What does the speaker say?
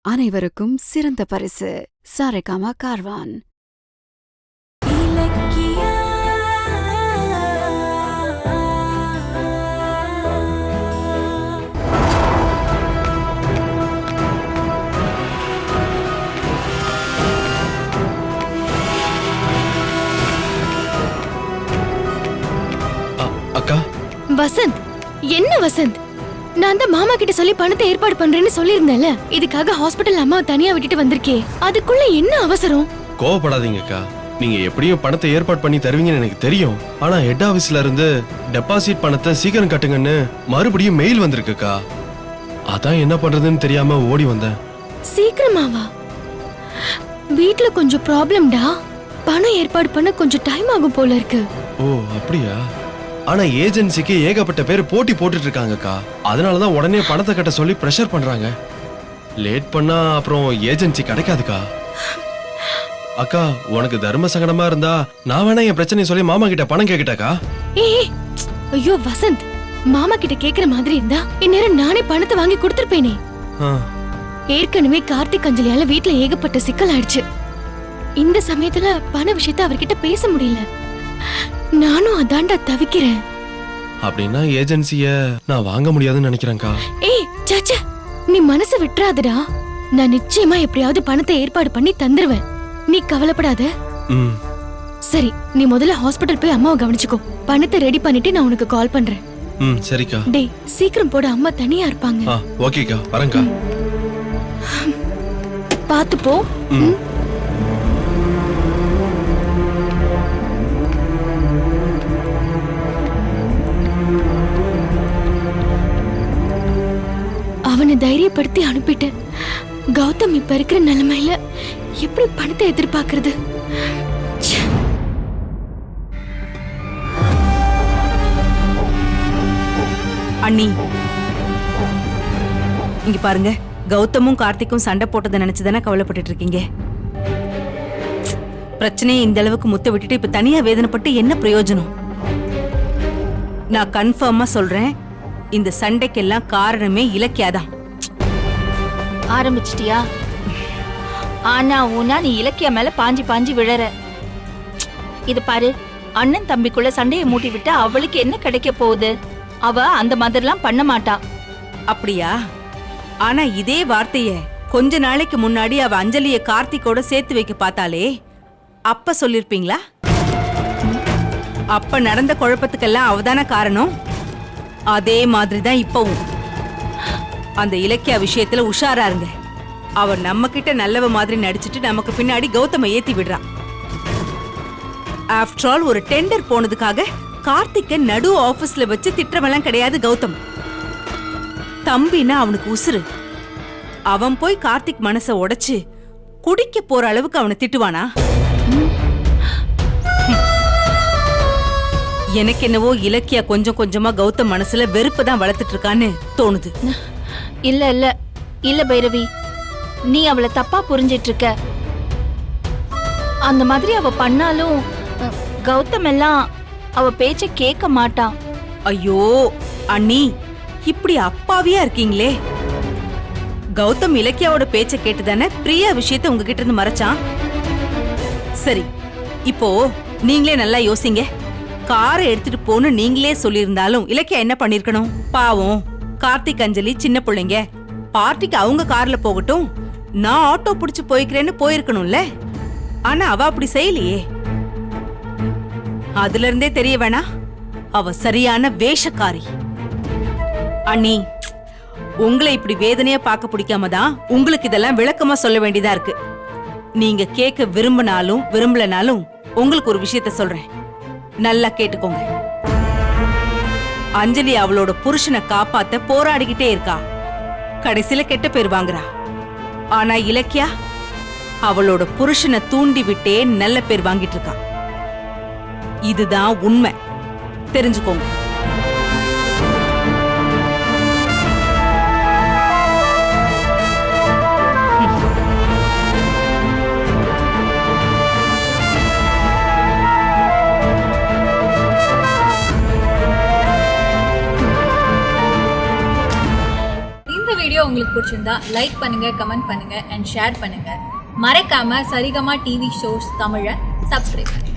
அனைவருக்கும் சிறந்த பரிசு சாரேகாமா கார்வான். அக்கா வசந்த், என்ன வசந்த்? நான் தான் மாமா கிட்ட சொல்லி பணத்தை ஏற்பாடு பண்றேன்னு சொல்லியிருந்தேன்ல. இதுக்காக ஹாஸ்பிடல் அம்மாவை தனியா விட்டுட்டு வந்திருக்கே, அதுக்குள்ள என்ன அவசரம்? கோவப்படாதீங்க அக்கா. நீங்க எப்படியும் பணத்தை ஏற்பாடு பண்ணி தருவீங்கன்னு எனக்கு தெரியும். ஆனா ஹெட் ஆபீஸ்ல இருந்து டெபாசிட் பணத்தை சீக்கிரம் கட்டுங்கன்னு மறுபடியும் மெயில் வந்திருக்குக்கா. அதான் என்ன பண்றதுன்னு தெரியாம ஓடி வந்தேன். சீக்கிரமாவா? வீட்ல கொஞ்சம் ப்ராப்ளம்டா. பணம் ஏற்பாடு பண்ண கொஞ்சம் டைம் ஆகும் போல இருக்கு. ஓ அப்படியா? ஆனா ஏஜென்சிக்கு ஏகப்பட்ட பேர் போட்டி போட்டுட்டு இருக்காங்கக்கா. அதனாலதான் உடனே பணத்தை கட்ட சொல்லி பிரஷர் பண்றாங்க. லேட் பண்ணா அப்புறம் ஏஜென்சி கிடைக்காதுக்கா. அக்கா, உனக்கு தர்ம சங்கடமா இருந்தா நான் வேணா என் பிரச்சனையை சொல்லி மாமா கிட்ட பணம் கேக்கிட்டாக்கா. ஏய், ஐயோ வசந்த், மாமா கிட்ட கேக்குற மாதிரி இருந்தா இந்நேரம் நானே பணத்தை வாங்கி கொடுத்திருப்பேனே. ஏற்கனவே கார்த்திக் அஞ்சலியால வீட்ல ஏகப்பட்ட சிக்கல் ஆயிடுச்சு. இந்த சமயத்துல பண விஷயத்தை அவர்கிட்ட பேச முடியல. நானும் அதாண்டா தவிக்கிறேன். அப்படின்னா ஏஜென்சிய நான் வாங்க முடியாதுன்னு நினைக்கிறேன்க்கா. ஏய் சாச்சா, நீ மனசு விட்டுறாதடா. நான் நிச்சயமா எப்படியாவது பணத்தை ஏற்பாடு பண்ணி தந்துருவேன். நீ கவலைப்படாத. சரி, நீ முதல்ல ஹாஸ்பிடல் போய் அம்மாவை கவனிச்சுக்கோ. பணத்தை ரெடி பண்ணிட்டு நான் உனக்கு கால் பண்றேன். சரிக்கா. டேய், சீக்கிரம் போட, அம்மா தனியா இருப்பாங்க. ஓகேக்கா, வரேன்க்கா. பாத்து போ. அவனை தைரியப்படுத்தி அனுப்பிட்டு கௌதம் இப்ப இருக்கிற நிலைமையில எப்படி பணத்தை எதிர்பார்க்கறது? அண்ணி, இங்க பாருங்க, கௌதமும் கார்த்திக்கும் சண்டை போட்டதை நினைச்சுதானே கவலைப்பட்டு இருக்கீங்க. பிரச்சனையை இந்த அளவுக்கு முத்த விட்டுட்டு இப்ப தனியா வேதனைப்பட்டு என்ன பிரயோஜனம்? நான் கன்ஃபார்மா சொல்றேன், இந்த சண்டைக்கெல்லாம் காரணமே இலக்கியாதான். ஆரம்பிச்சிட்டியா? ஆனா ஊனா நீ இலக்கியா மேல பாஞ்சி பாஞ்சி விழற. இது பாரு, அண்ணன் தம்பிக்குள்ள சண்டையை மூட்டி விட்டா அவளுக்கு என்ன கிடைக்க போகுது? அவ அந்த மாதிரிலாம் பண்ண மாட்டா. அப்படியா? ஆனா இதே வார்த்தைய கொஞ்ச நாளைக்கு முன்னாடி அவ அஞ்சலிய கார்த்திகோட சேர்த்து வைக்க பார்த்தாலே, அப்ப சொல்லிருப்பீங்களா? அப்ப நடந்த குழப்பத்துக்கெல்லாம் அவதான காரணம். அதே மாதிரிதான் இப்பவும். அந்த இலக்கியா விஷயத்துல உஷாரா இருங்க. அவ நம்ம கிட்ட நல்லவ மாதிரி நடிச்சிட்டு நமக்கு பின்னாடி கௌதம ஏத்தி விடுறான். ஆஃப்டர் ஆல், ஒரு டெண்டர் போனதுக்காக கார்த்திக்க நடு ஆபீஸ்ல வச்சு திட்டமெல்லாம் கிடையாது கௌதம். தம்பினா அவனுக்கு உசுறு. அவன் போய் கார்த்திக் மனச உடைச்சு குடிக்க போற அளவுக்கு அவனை திட்டுவானா? எனக்கு என்னவோ இலக்கியா கொஞ்சம் கொஞ்சமா கௌதம் மனசுல வெறுப்பு தான் வளர்த்துட்டு இருக்கான்னு தோணுது. இல்ல இல்ல இல்ல பைரவி, நீ அவளை தப்பா புரிஞ்சிட்டு இருக்க. அந்த மாதிரி அவ பண்ணாலும் கௌதம் எல்லாம் அவ பேச்ச கேட்க மாட்டான். ஐயோ அண்ணி, இப்படி அப்பாவியா இருக்கீங்களே. கௌதம் இலக்கியாவோட பேச்ச கேட்டுதானே பிரியா விஷயத்த உங்ககிட்ட இருந்து மறைச்சான். சரி, இப்போ நீங்களே நல்லா யோசிங்க. காரை எடுத்துட்டு போன்னு நீங்களே சொல்லியிருந்தாலும் இலக்கியா என்ன பண்ணிருக்கணும்? பாவம், கார்த்திக் அஞ்சலி சின்ன பிள்ளைங்க, பார்ட்டிக்கு அவங்க கார்ல போகட்டும், நான் ஆட்டோ புடிச்சு போய்க்கிறேன்னு போயிருக்கணும்ல. ஆனா அவ அப்படி செய்யலையே. அதுல இருந்தே தெரிய வேணா, அவ சரியான வேஷக்காரி. அண்ணி, உங்களை இப்படி வேதனையா பார்க்க பிடிக்காம தான் உங்களுக்கு இதெல்லாம் விளக்கமா சொல்ல வேண்டியதா இருக்கு. நீங்க கேட்க விரும்பினாலும் விரும்பலனாலும் உங்களுக்கு ஒரு விஷயத்த சொல்றேன், நல்லா கேட்டுக்கோங்க. அஞ்சலி அவளோட புருஷனை காப்பாத்த போராடிக்கிட்டே இருக்கா. கடைசியில கெட்ட பேர் வாங்குறா. ஆனா இலக்கியா அவளோட புருஷனை தூண்டி விட்டே நல்ல பேர் வாங்கிட்டு இருக்கா. இதுதான் உண்மை, தெரிஞ்சுக்கோங்க. வீடியோ உங்களுக்கு பிடிச்சிருந்தா லைக் பண்ணுங்க, கமெண்ட் பண்ணுங்க அண்ட் ஷேர் பண்ணுங்க. மறக்காம சரிகமா டிவி ஷோஸ் தமிழை சப்ஸ்கிரைப் பண்ணுங்க.